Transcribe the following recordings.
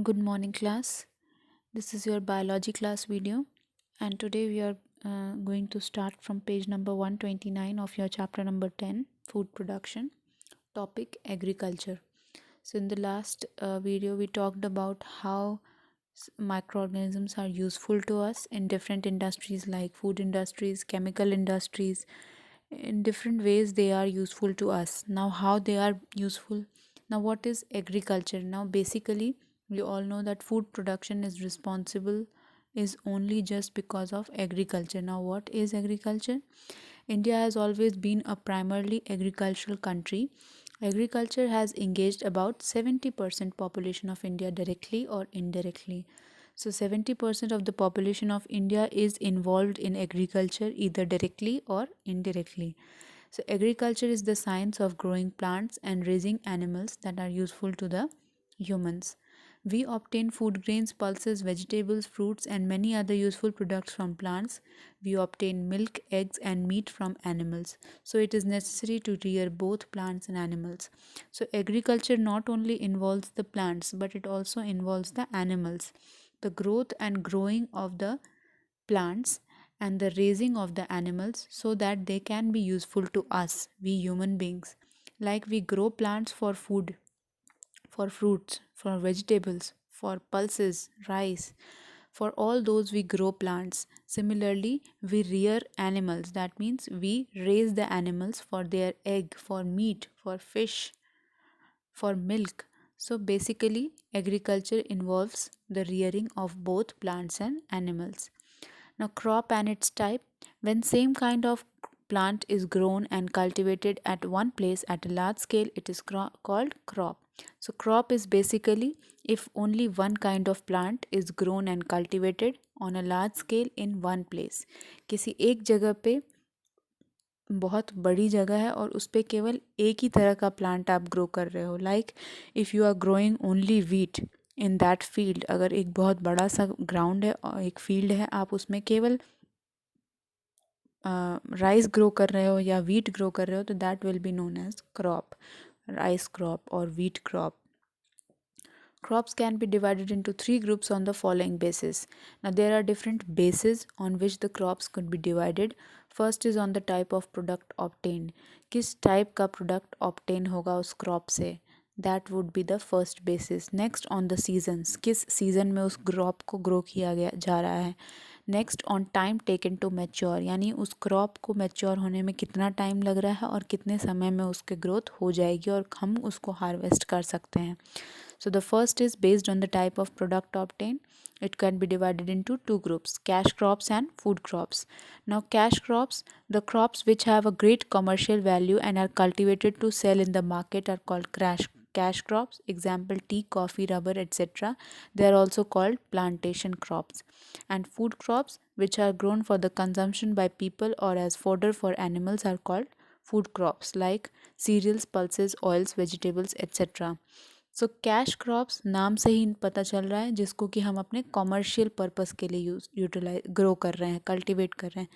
Good morning, class. This is your biology class video, and today we are going to start from page number 129 of your chapter number 10, food production, topic agriculture. So, in the last video, we talked about how microorganisms are useful to us in different industries like food industries, chemical industries. In different ways, they are useful to us. Now, how they are useful? Now, what is agriculture? Now, basically, we all know that food production is responsible is only just because of agriculture. Now, what is agriculture? India has always been a primarily agricultural country. Agriculture has engaged about 70% population of India directly or indirectly. So 70% of the population of India is involved in agriculture either directly or indirectly. So agriculture is the science of growing plants and raising animals that are useful to the humans. We obtain food grains, pulses, vegetables, fruits, and many other useful products from plants. We obtain milk, eggs, and meat from animals. So it is necessary to rear both plants and animals. So agriculture not only involves the plants, but it also involves the animals. The growth and growing of the plants and the raising of the animals so that they can be useful to us, we human beings. Like we grow plants for food, for fruits, for vegetables, for pulses, rice. For all those, we grow plants. Similarly, we rear animals. That means we raise the animals for their egg, for meat, for fish, for milk. So basically, agriculture involves the rearing of both plants and animals. Now, crop and its type. When same kind of plant is grown and cultivated at one place at a large scale, it is called crop. So, crop is basically if only one kind of plant is grown and cultivated on a large scale in one place. किसी एक जगह पे बहुत बड़ी जगह है और उस पर केवल एक ही तरह का प्लांट आप ग्रो कर रहे हो. Like if you are growing only wheat in that field, अगर एक बहुत बड़ा सा ग्राउंड है और एक फील्ड है, आप उसमें केवल राइस ग्रो कर रहे हो या वीट ग्रो कर रहे हो, तो that will be known as crop, rice crop और wheat crop. Crops can be divided into three groups on the following basis. Now, there are different bases on which the crops could be divided. First is on the type of product obtained. किस type का product obtain होगा उस crop से, that would be the first basis. Next on the seasons, किस season में उस crop को grow किया गया जा रहा है. Next on time taken to mature, यानी उस क्रॉप को मैच्योर होने में कितना टाइम लग रहा है और कितने समय में उसके ग्रोथ हो जाएगी और हम उसको हार्वेस्ट कर सकते हैं. So the first is based on the type of product obtained. It can be divided into two groups, cash crops and food crops. Now cash crops, the crops which have a great commercial value and are cultivated to sell in the market are called cash crops. Example, tea, coffee, rubber, etc. They are also called plantation crops. And food crops which are grown for the consumption by people or as fodder for animals are called food crops, like cereals, pulses, oils, vegetables, etc. So cash crops नाम से ही पता चल रहा है जिसको कि हम अपने कॉमर्शियल पर्पस के लिए यूटिलाइज ग्रो कर रहे हैं, कल्टीवेट कर रहे हैं.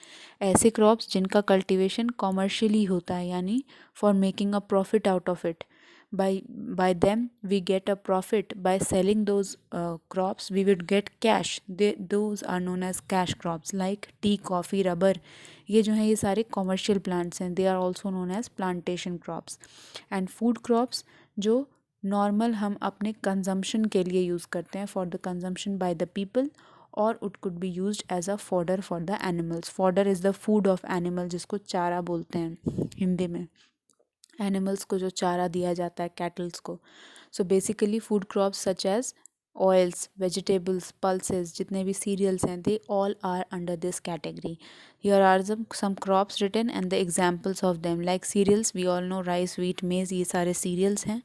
ऐसे क्रॉप्स जिनका कल्टीवेशन कॉमर्शियली होता है, यानी for making a profit out of it. by them we get a profit by selling those crops. We would get cash. Those are known as cash crops, like tea, coffee, rubber. ये जो है ये सारे commercial plants हैं. They are also known as plantation crops. And food crops जो normal हम अपने consumption के लिए यूज़ करते हैं, for the consumption by the people, और it could be used as a fodder for the animals. Fodder is the food of animal, जिसको चारा बोलते हैं हिंदी में. एनिमल्स को जो चारा दिया जाता है, कैटल्स को. So basically food crops such as oils, vegetables, pulses, जितने भी सीरियल्स हैं, they all are under this category. Here are some crops written and the examples of them. Like cereals, we all know rice, wheat, maize, ये सारे cereals हैं.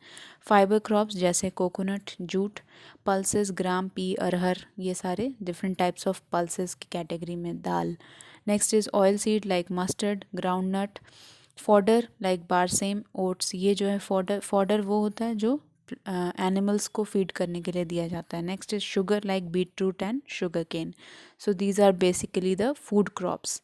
Fibre crops जैसे coconut, jute. Pulses, gram, pea, अरहर, ये सारे different types of pulses की category में. दाल. Next is oil seed like mustard, groundnut. Fodder like berseem, oats. ये जो है फॉडर वो होता है जो एनिमल्स को फीड करने के लिए दिया जाता है. Next is sugar like beet root and sugar cane. So these are basically the food crops.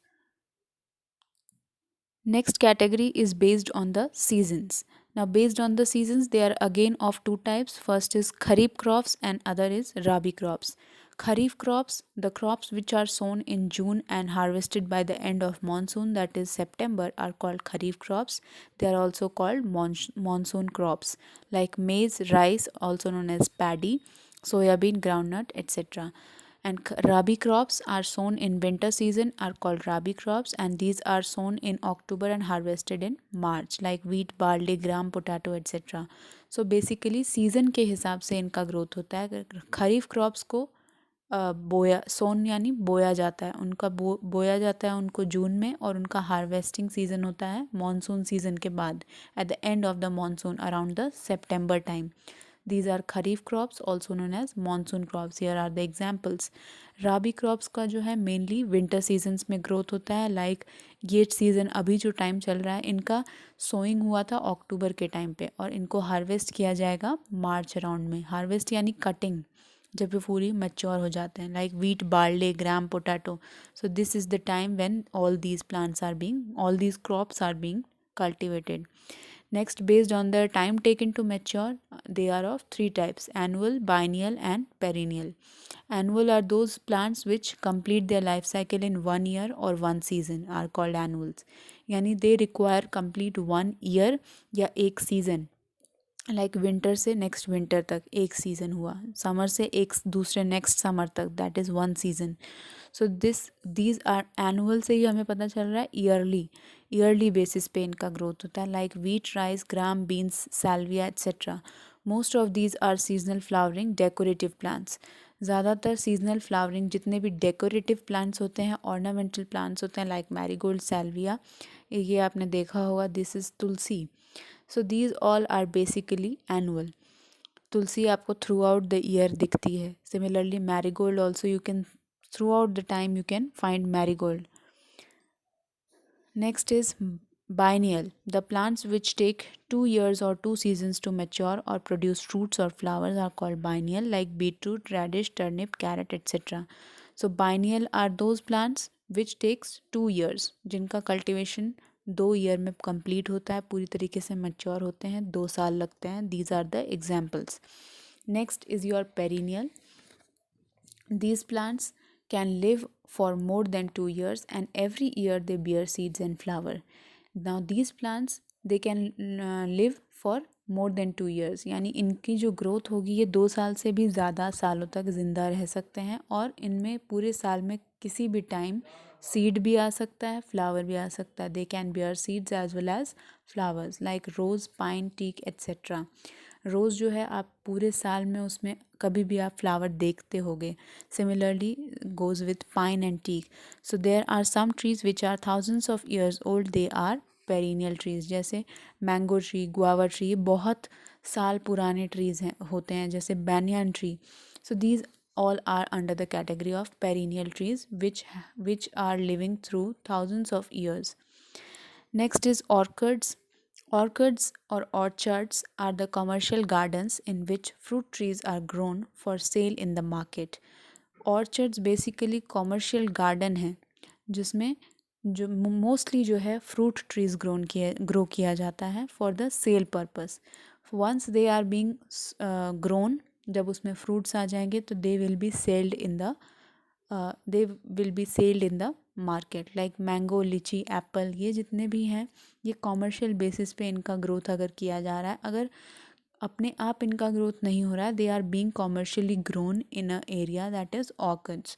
Next category is based on the seasons. Now based on the seasons, they are again of two types. First is kharif crops and other is rabi crops. Kharif crops, the crops which are sown in June and harvested by the end of monsoon, that is September, are called kharif crops. They are also called monsoon crops like maize, rice, also known as paddy, soybean, groundnut, etc. And rabi crops are sown in winter season are called rabi crops, and these are sown in October and harvested in March like wheat, barley, gram, potato, etc. So basically season के हिसाब से इनका growth होता है. खरीफ crops को बोया सोन यानी बोया जाता है, उनका बोया जाता है उनको जून में, और उनका हार्वेस्टिंग सीज़न होता है मॉनसून सीज़न के बाद, at the end of the monsoon around the September time. These are kharif crops also known as monsoon crops. Here are the examples. Rabi crops का जो है मेनली विंटर सीजन्स में growth होता है. लाइक ये season अभी जो टाइम चल रहा है, इनका सोइंग हुआ था अक्टूबर के टाइम पे और इनको हार्वेस्ट किया जाएगा मार्च अराउंड में. हार्वेस्ट यानी कटिंग, जब ये पूरी मैच्योर हो जाते हैं. Like wheat, barley, gram, potato. So this is the time when all these crops are being cultivated. Next, based on the time taken to mature, they are of three types: annual, biennial, and perennial. Annual are those plants which complete their life cycle in 1 year or one season are called annuals. यानी they require complete 1 year या एक season. Like winter से next winter तक एक season हुआ, summer से एक दूसरे नेक्स्ट समर तक, that is one season. So these are annual से ही हमें पता चल रहा है ईयरली बेसिस पे इनका ग्रोथ होता है. Like wheat, rice, gram, beans, salvia etcetera. Most of these are seasonal flowering decorative plants. ज़्यादातर सीजनल फ्लावरिंग जितने भी डेकोरेटिव प्लांट्स होते हैं, ऑर्नामेंटल प्लांट्स होते हैं, लाइक मैरीगोल्ड, साल्विया, ये आपने देखा होगा. This is tulsi. So these all are basically annual. तुलसी आपको थ्रू आउट द ईयर दिखती है. Similarly marigold also you can throughout the time you can find marigold. Next is biennial. The plants which take 2 years or 2 seasons to mature or produce fruits or flowers are called biennial, like beetroot, radish, turnip, carrot, etc. So biennial are those plants which takes 2 years, जिनका cultivation 2 year में complete होता है, पूरी तरीके से mature होते हैं, 2 साल लगते हैं. These are the examples. Next is your perennial. These plants can live for more than 2 years and every year they bear seeds and flower. Now these plants they can live for more than 2 years, यानी इनकी जो growth होगी ये 2 साल से भी ज़्यादा सालों तक ज़िंदा रह सकते हैं, और इनमें पूरे साल में किसी भी टाइम सीड भी आ सकता है, फ्लावर भी आ सकता है. They can bear seeds as well as flowers like rose, pine, teak etcetera. Rose जो है आप पूरे साल में उसमें कभी भी आप फ्लावर देखते होगे. Similarly goes with pine and teak. So there are some trees which are thousands of years old, they are perennial trees. जैसे मैंगो ट्री, गुआवा ट्री, बहुत साल पुराने ट्रीज़ हैं होते हैं, जैसे banyan tree. So these all are under the category of perennial trees which are living through thousands of years. Next is orchids. Orchids or orchards are the commercial gardens in which fruit trees are grown for sale in the market. Orchards basically commercial garden है जिसमें जो mostly जो है fruit trees grow किया जाता है for the sale purpose. Once they are being grown, जब उसमें फ्रूट्स आ जाएंगे तो they will be sold in the market. Like mango, litchi, apple, ये जितने भी हैं ये कॉमर्शियल बेसिस पे इनका ग्रोथ अगर किया जा रहा है, अगर अपने आप इनका ग्रोथ नहीं हो रहा है, they are being commercially grown in a area that is orchids.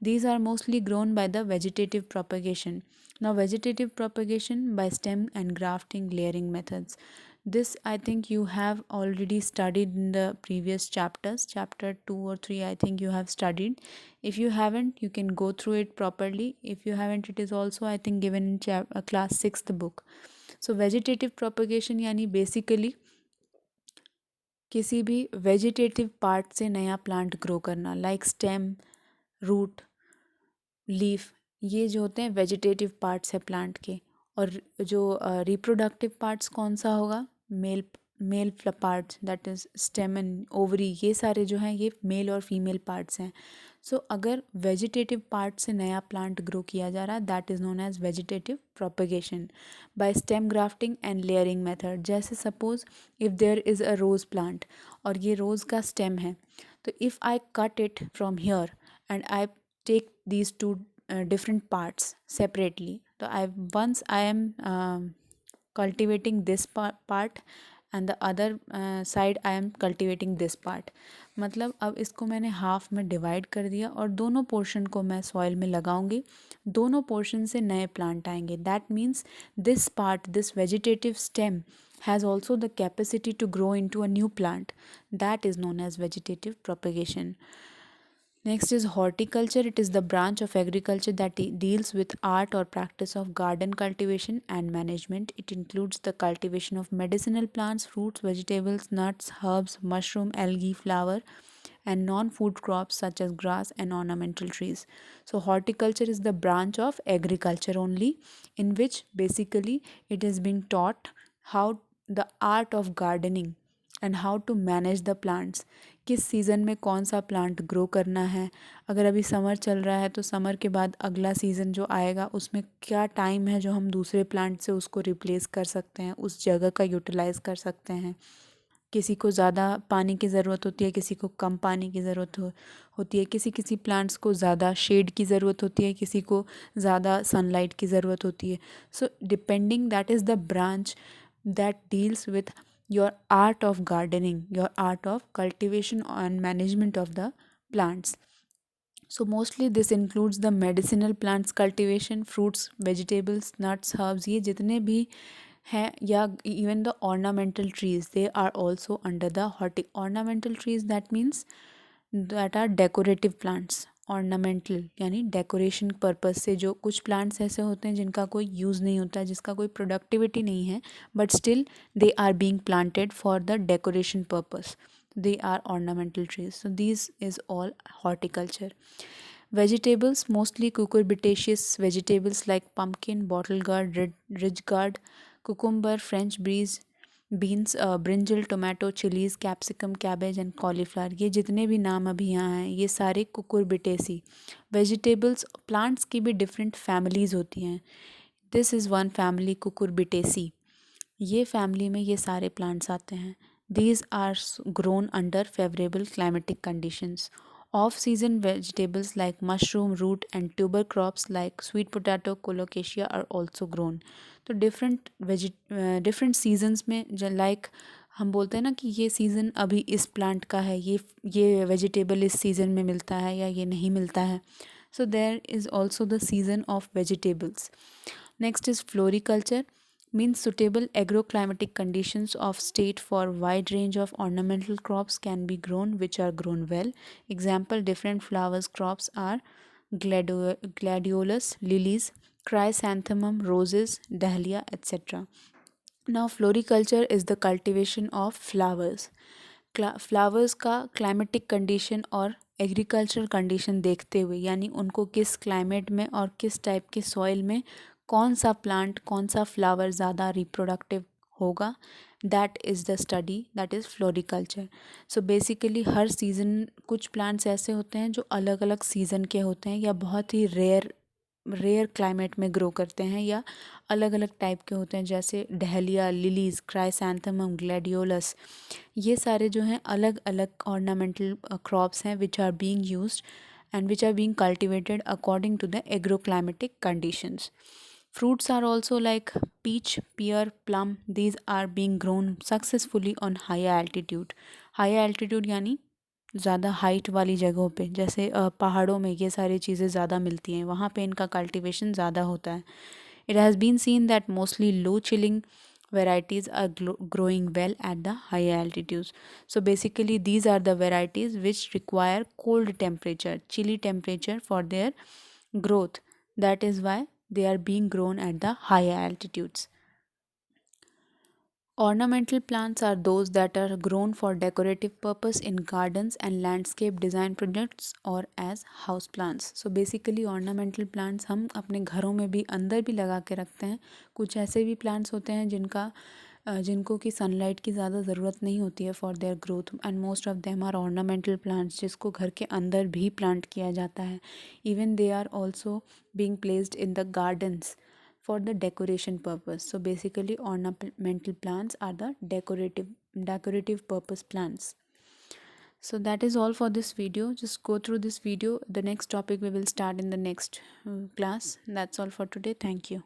These are mostly grown by the vegetative propagation. Now vegetative propagation by stem and grafting layering methods. This I think you have already studied in the previous chapters, chapter 2 or 3 I think you have studied. If you haven't, you can go through it properly. If you haven't, it is also I think given in class 6th book. So vegetative propagation यानी basically किसी भी vegetative part से नया plant grow करना, like stem, root, leaf, ये जो होते हैं वेजिटेटिव पार्ट्स है प्लांट के. और जो रिप्रोडक्टिव पार्ट्स कौन सा होगा, male male parts that is stamen, ovary, ये सारे जो हैं ये मेल और फीमेल पार्ट्स हैं. सो अगर वेजिटेटिव पार्ट से नया प्लांट ग्रो किया जा रहा है that is known as vegetative propagation by stem grafting and layering method. जैसे suppose if there is a rose plant और ये रोज़ का स्टेम है, तो if I cut it from here and I take these two different parts separately, so I am cultivating this part and the other side I am cultivating this part. मतलब अब इसको मैंने half में divide कर दिया और दोनों portion को मैं सॉइल में लगाऊंगी, दोनों पोर्शन से नए प्लांट आएंगे. That means this part, this vegetative stem has also the capacity to grow into a new plant. That is known as vegetative propagation. Next is horticulture. It is the branch of agriculture that deals with art or practice of garden cultivation and management. It includes the cultivation of medicinal plants, fruits, vegetables, nuts, herbs, mushroom, algae, flower, and non-food crops such as grass and ornamental trees. So horticulture is the branch of agriculture only, in which basically it has been taught how the art of gardening and how to manage the plants. किस season में कौन सा plant grow करना है. अगर अभी summer चल रहा है तो समर के बाद अगला सीज़न जो आएगा उसमें क्या टाइम है जो हम दूसरे प्लांट से उसको रिप्लेस कर सकते हैं, उस जगह का यूटिलाइज़ कर सकते हैं. किसी को ज़्यादा पानी की ज़रूरत होती है, किसी को कम पानी की ज़रूरत होती है. किसी किसी प्लांट्स को ज़्यादा शेड की ज़रूरत होती है, किसी को ज़्यादा सनलाइट की ज़रूरत होती है. So depending, that is the branch that deals with your art of gardening, your art of cultivation and management of the plants. So mostly this includes the medicinal plants cultivation, fruits, vegetables, nuts, herbs, ये जितने भी हैं, या even the ornamental trees, they are also under the ornamental trees. That means that are decorative plants. Ornamental यानी decoration purpose से जो कुछ plants ऐसे होते हैं जिनका कोई यूज़ नहीं होता है, जिसका कोई प्रोडक्टिविटी नहीं है, but still they are being planted for the decoration purpose. They are ornamental trees. So this is all horticulture. Vegetables, mostly cucurbitaceous vegetables like pumpkin, bottle gourd, ridge gourd, cucumber, French beans, brinjal, tomato, chilies, capsicum, cabbage and cauliflower. ये जितने भी नाम अभी यहाँ हैं ये सारे cucurbitaceae vegetables. Plants की भी डिफरेंट फैमिलीज़ होती हैं. This is one family cucurbitaceae. ये फैमिली में ये सारे प्लांट्स आते हैं. These are grown under favorable climatic conditions. Off-season vegetables like mushroom, root and tuber crops like sweet potato, colocasia are also grown. तो different seasons में like हम बोलते हैं ना कि ये सीज़न अभी इस प्लांट का है, ये वेजिटेबल इस सीज़न में मिलता है या ये नहीं मिलता है. So there is also the season of vegetables. Next is floriculture. Means suitable agroclimatic conditions of state for wide range of ornamental crops can be grown, which are grown well. Example, different flowers crops are gladiolus, lilies, chrysanthemum, roses, dahlia, etc. Now floriculture is the cultivation of flowers. Flowers का climatic condition और agricultural condition देखते हुए, यानी उनको किस climate में और किस टाइप के सॉइल में कौन सा प्लांट, कौन सा फ्लावर ज़्यादा रिप्रोडक्टिव होगा, that is the study, that is floriculture. So basically her season कुछ प्लांट्स ऐसे होते हैं जो अलग अलग सीज़न के होते हैं या बहुत ही रेयर क्लाइमेट में ग्रो करते हैं या अलग अलग टाइप के होते हैं. जैसे डहलिया, लिलीज, क्राइसैंथेमम, ग्लैडियोलस, ये सारे जो हैं अलग अलग ऑर्नामेंटल क्रॉप्स हैं which are being used and which are being cultivated according to the agroclimatic conditions. Fruits are also like peach, pear, plum. These are being grown successfully on higher altitude. Higher altitude यानी ज़्यादा height वाली जगहों पे, जैसे पहाड़ों में ये सारी चीज़ें ज़्यादा मिलती हैं, वहाँ पे इनका कल्टीवेशन ज़्यादा होता है. It has been seen that mostly low chilling varieties are growing well at the higher altitudes. So basically these are the varieties which require cold temperature, chilly temperature for their growth. That is why they are being grown at the higher altitudes. Ornamental plants are those that are grown for decorative purpose in gardens and landscape design projects or as house plants. So basically ornamental plants हम अपने घरों में भी अंदर भी लगा के रखते हैं. कुछ ऐसे भी plants होते हैं जिनका जिनको कि सनलाइट की ज़्यादा ज़रूरत नहीं होती है for their growth, and most of them are ornamental plants, जिसको घर के अंदर भी प्लांट किया जाता है. Even they are also being placed in the gardens for the decoration purpose. So basically ornamental plants are the decorative purpose plants. So that is all for this video. Just go through this video. The next topic we will start in the next class. That's all for today. Thank you.